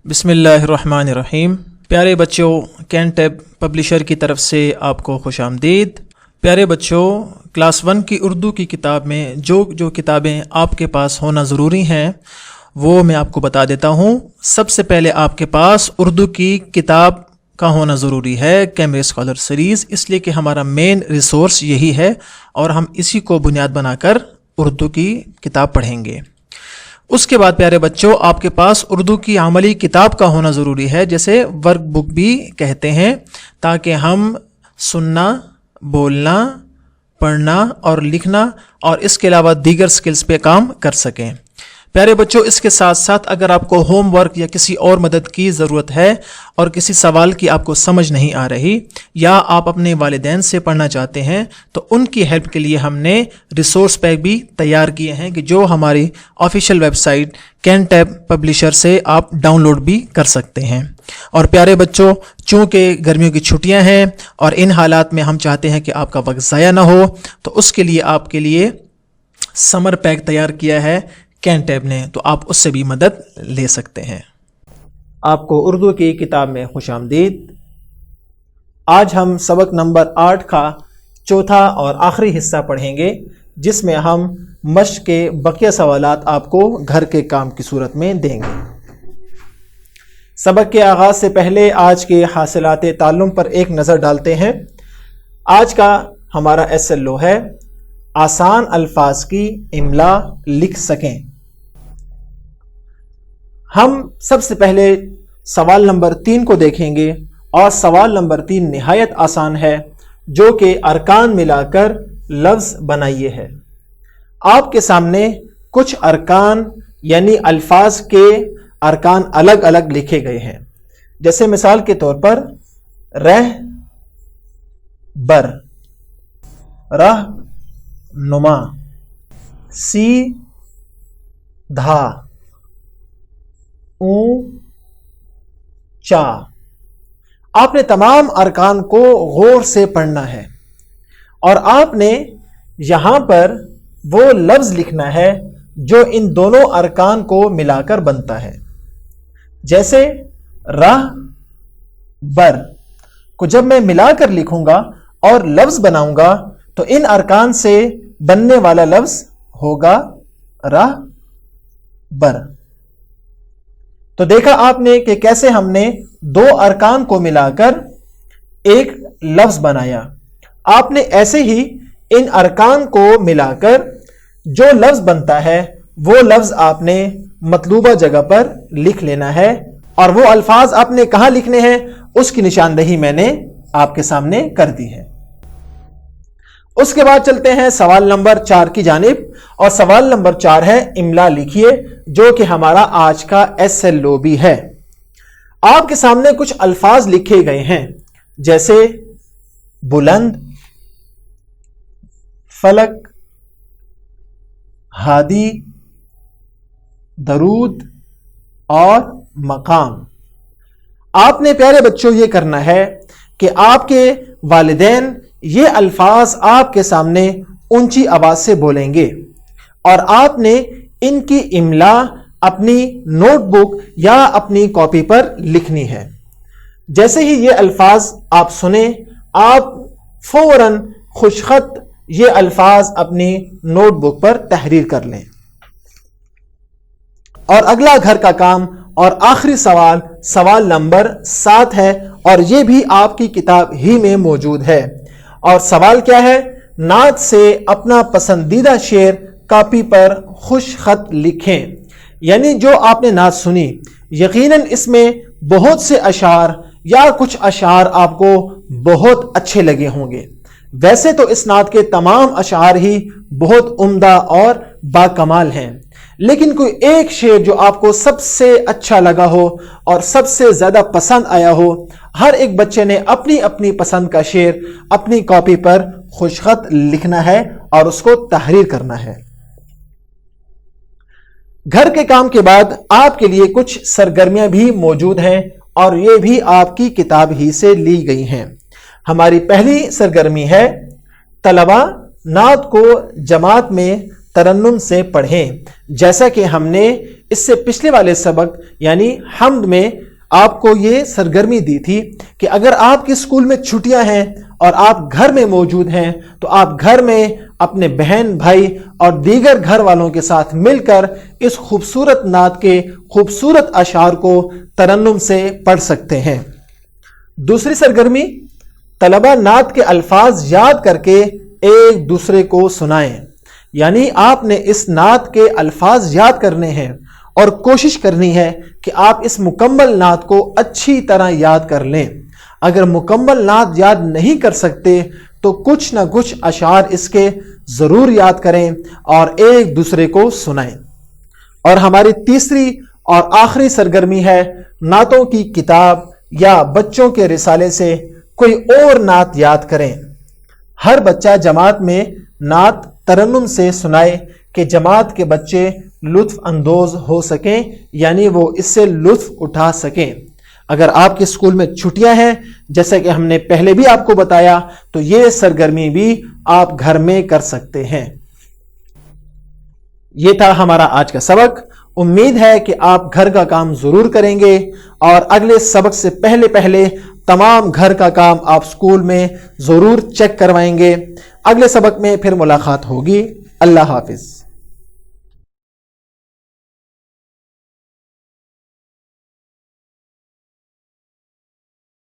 बिस्मिल्लाहिर्रहमानिर्रहीम। प्यारे बच्चों, कैन टैब पब्लिशर की तरफ से आपको खुश आमदीद। प्यारे बच्चों, क्लास 1 की उर्दू की किताब में जो किताबें आपके पास होना ज़रूरी हैं वो मैं आपको बता देता हूँ। सबसे पहले आपके पास उर्दू की किताब का होना ज़रूरी है, कैमरे स्कॉलर सीरीज़, इसलिए कि हमारा मेन रिसोर्स यही है और हम इसी को बुनियाद बनाकर उर्दू की किताब पढ़ेंगे। उसके बाद प्यारे बच्चों, आपके पास उर्दू की अमली किताब का होना ज़रूरी है, जैसे वर्क बुक भी कहते हैं, ताकि हम सुनना, बोलना, पढ़ना और लिखना और इसके अलावा दीगर स्किल्स पे काम कर सकें। प्यारे बच्चों, इसके साथ साथ अगर आपको होम वर्क या किसी और मदद की ज़रूरत है और किसी सवाल की आपको समझ नहीं आ रही या आप अपने वालिदैन से पढ़ना चाहते हैं तो उनकी हेल्प के लिए हमने रिसोर्स पैक भी तैयार किए हैं कि जो हमारी official website can tab publisher से आप डाउनलोड भी कर सकते हैं। और प्यारे बच्चों, चूँकि गर्मियों की छुट्टियां हैं और इन हालात में हम चाहते हैं कि आपका वक्त ज़ाया ना हो, तो उसके लिए आपके लिए समर पैक तैयार किया है कैन टैब ने, तो आप उससे भी मदद ले सकते हैं। आपको उर्दू की किताब में खुश आमदीद। आज हम सबक नंबर 8 का चौथा और आखिरी हिस्सा पढ़ेंगे, जिसमें हम मश्क के बकिया सवालात आपको घर के काम की सूरत में देंगे। सबक के आगाज़ से पहले आज के हासिलात ताल्लुम पर एक नज़र डालते हैं। आज का हमारा SLO है आसान अल्फाज की इमला लिख सकें। हम सबसे पहले सवाल नंबर 3 को देखेंगे और सवाल नंबर 3 निहायत आसान है, जो कि अरकान मिलाकर लफ्ज़ बनाइए है। आपके सामने कुछ अरकान यानी अल्फाज के अरकान अलग अलग लिखे गए हैं, जैसे मिसाल के तौर पर रह बर, रह नुमा, सी धा, चा। आपने तमाम अरकान को गौर से पढ़ना है और आपने यहां पर वो लफ्ज लिखना है जो इन दोनों अरकान को मिलाकर बनता है। जैसे राह बर को जब मैं मिलाकर लिखूंगा और लफ्ज बनाऊंगा तो इन अरकान से बनने वाला लफ्ज होगा राह बर। तो देखा आपने कि कैसे हमने दो अरकान को मिलाकर एक लफ्ज बनाया। आपने ऐसे ही इन अरकान को मिलाकर जो लफ्ज बनता है वो लफ्ज आपने मतलूबा जगह पर लिख लेना है और वो अल्फाज आपने कहाँ लिखने हैं उसकी निशानदही मैंने आपके सामने कर दी है। उसके बाद चलते हैं सवाल नंबर 4 की जानिब और सवाल नंबर 4 है इमला लिखिए, जो कि हमारा आज का SLO भी है। आपके सामने कुछ अल्फाज लिखे गए हैं, जैसे बुलंद, फलक, हादी, दरूद और मकाम। आपने प्यारे बच्चों ये करना है कि आपके वालिदैन ये अल्फाज आपके सामने ऊंची आवाज से बोलेंगे और आपने इनकी इमला अपनी नोटबुक या अपनी कॉपी पर लिखनी है। जैसे ही ये अल्फाज आप सुने, आप फौरन खुशखत ये अल्फाज अपनी नोटबुक पर तहरीर कर लें। और अगला घर का काम और आखिरी सवाल सवाल नंबर 7 है और ये भी आपकी किताब ही में मौजूद है। और सवाल क्या है? नात से अपना पसंदीदा शेर कॉपी पर खुश खत लिखें। यानी जो आपने नात सुनी, यकीनन इसमें बहुत से अशार या कुछ अशार आपको बहुत अच्छे लगे होंगे। वैसे तो इस नात के तमाम अशार ही बहुत उम्दा और बाकमाल हैं, लेकिन कोई एक शेर जो आपको सबसे अच्छा लगा हो और सबसे ज्यादा पसंद आया हो, हर एक बच्चे ने अपनी अपनी पसंद का शेर अपनी कॉपी पर खुशखत लिखना है और उसको तहरीर करना है। घर के काम के बाद आपके लिए कुछ सरगर्मियां भी मौजूद हैं और ये भी आपकी किताब ही से ली गई हैं। हमारी पहली सरगर्मी है तलबा नात को जमात में ترنم سے پڑھیں، جیسا کہ ہم نے اس سے پچھلے والے سبق یعنی حمد میں آپ کو یہ سرگرمی دی تھی کہ اگر آپ کے اسکول میں چھٹیاں ہیں اور آپ گھر میں موجود ہیں تو آپ گھر میں اپنے بہن بھائی اور دیگر گھر والوں کے ساتھ مل کر اس خوبصورت نعت کے خوبصورت اشعار کو ترنم سے پڑھ سکتے ہیں۔ دوسری سرگرمی، طلبہ نعت کے الفاظ یاد کر کے ایک دوسرے کو سنائیں، یعنی آپ نے اس نعت کے الفاظ یاد کرنے ہیں اور کوشش کرنی ہے کہ آپ اس مکمل نعت کو اچھی طرح یاد کر لیں۔ اگر مکمل نعت یاد نہیں کر سکتے تو کچھ نہ کچھ اشعار اس کے ضرور یاد کریں اور ایک دوسرے کو سنائیں۔ اور ہماری تیسری اور آخری سرگرمی ہے نعتوں کی کتاب یا بچوں کے رسالے سے کوئی اور نعت یاد کریں۔ ہر بچہ جماعت میں نعت ترنم سے سنائے کہ جماعت کے بچے لطف اندوز ہو سکیں، یعنی وہ اس سے لطف اٹھا سکیں۔ اگر آپ کے اسکول میں چھٹیاں ہیں جیسا کہ ہم نے پہلے بھی آپ کو بتایا تو یہ سرگرمی بھی آپ گھر میں کر سکتے ہیں۔ یہ تھا ہمارا آج کا سبق۔ امید ہے کہ آپ گھر کا کام ضرور کریں گے اور اگلے سبق سے پہلے تمام گھر کا کام آپ اسکول میں ضرور چیک کروائیں گے۔ اگلے سبق میں پھر ملاقات ہوگی۔ اللہ حافظ۔